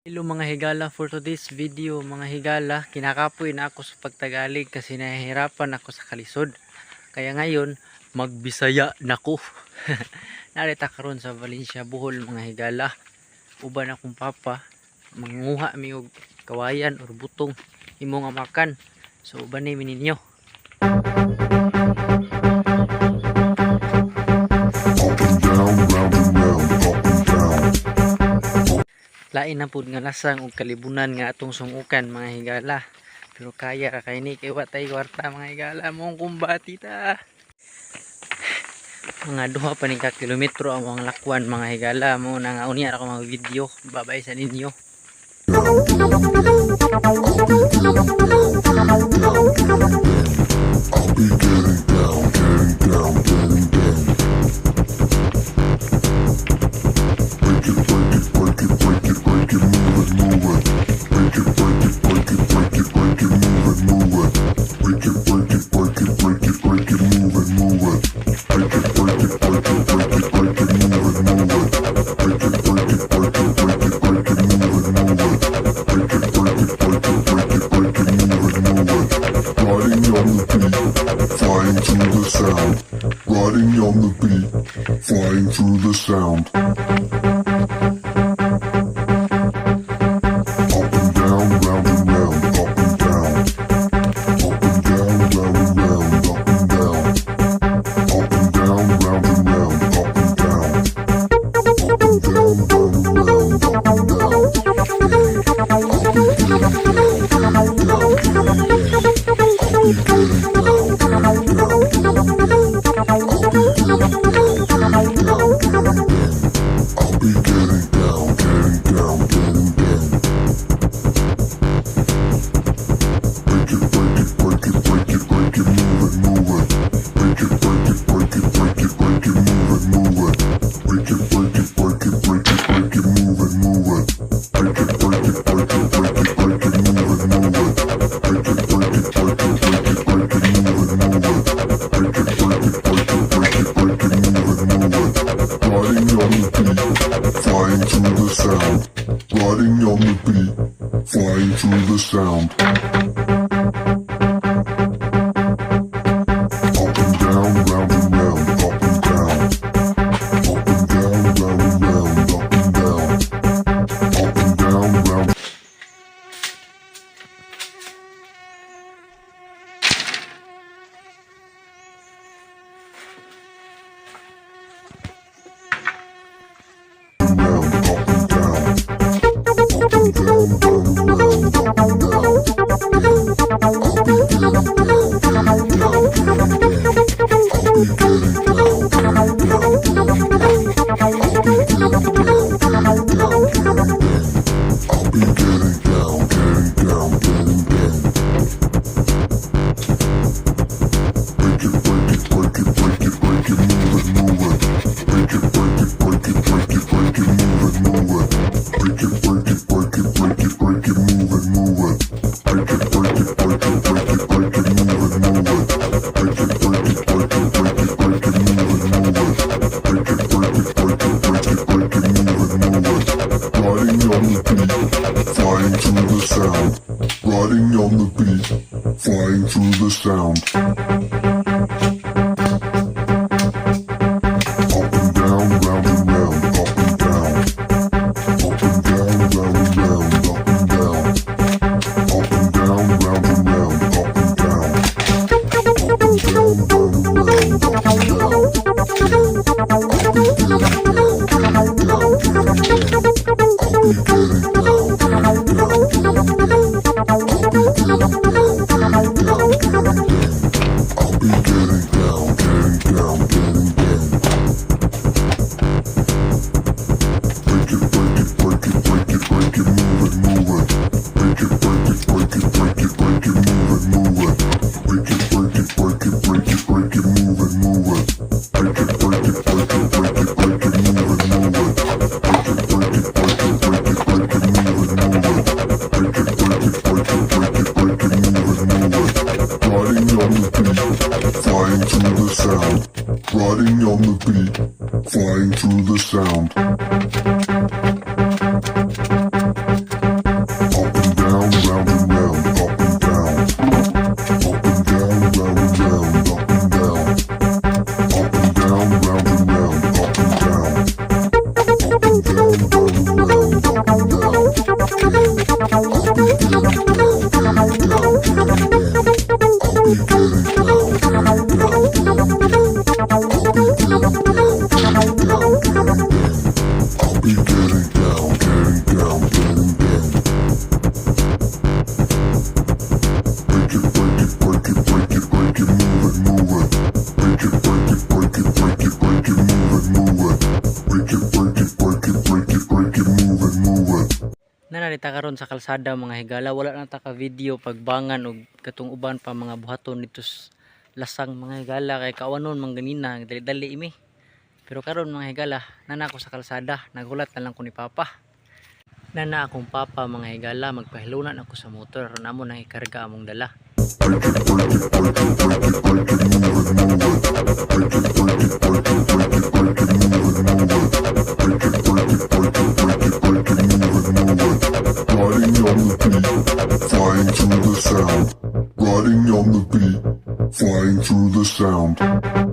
Hello mga higala, for today's video mga higala, kinakapoy na ako sa pagtagalig kasi nahihirapan ako sa kalisod. Kaya ngayon, magbisaya nako. Narita karon sa Valencia, Bohol mga higala. Uban akong papa, manguha mi og kawayan or butong imo nga makan. So uban ni ninyo. Lain na pud nga lasang ug kalibunan nga atong sungukan mga higala. Pero kaya ra kay ni kay wa tay kwarta mga higala mong kumbati ta. Mga duha pa ni ka kilometro ang mga lakwan mga higala mo na nga unya ra ko mga video. Babay sa ninyo. Riding on the beat, flying through the sound. Up and down, round and round, up and down. Up and down, round and round, up and down. Up and down, round and round, up and down. Up and down, round and round, up and down. I'll be getting down, down, down, down. I'll be getting down, down, down, down. I'll be getting down, getting down, getting down. Break it, break it, break it, break it, break it, move it, move it. Break it, break it, break it, break it, break it, move it, move it. Break it, break it, break it, break it, break it, move it, move it. Break it, break it, break it, break it, break it, move it, move it. Break it, break it, break it, break it, break it, move it, move it. Break it, break it, break it, break it, break it, move it, move it. Riding on the beat, flying through the sound. Riding on the beat, flying through the sound. Up and down, round and round, up and down. Up and down, round and round, up and down. Up and down, round. Riding on the beat, flying through the sound. Up and down, round and round, up and down. Up and down, round and round, up and down. Up and down, round and round, up and down. Up and down, round and round, up and down. I'll be getting down, getting down, getting down. I'll be getting down, getting down, getting down. I'll be getting down, getting down, getting down. I'll be getting down, getting down, getting down. Break it, break it, break it, break it, break it, move it, move it. Break it, break it, break it, break it, break it, move it, move it. Break it, break it, break it, break it, break it, move it, move it. Break it, break it, break it, break it, break it, move it, move it. Break it, break it, break it, break it, break it, move it, move it. Break it, break it, break it, break it, break it, move it, move it. Riding on the beat, flying through the sound. Riding on the beat, flying through the sound. Nanarita karon sa kalsada mga higala, wala na ta ka video pagbangan og katong uban pa mga buhaton dito lasang mga higala kay kawanon man ganina dali-dali imi. Pero karon mga higala, nana ako sa kalsada, nagulat na lang ko ni Papa. Nana akong papa mga higala, magpahilunan ako sa motor, namo nang ikarga among dala. Riding on the beat, flying through the sound. Riding on the beat, flying through the sound.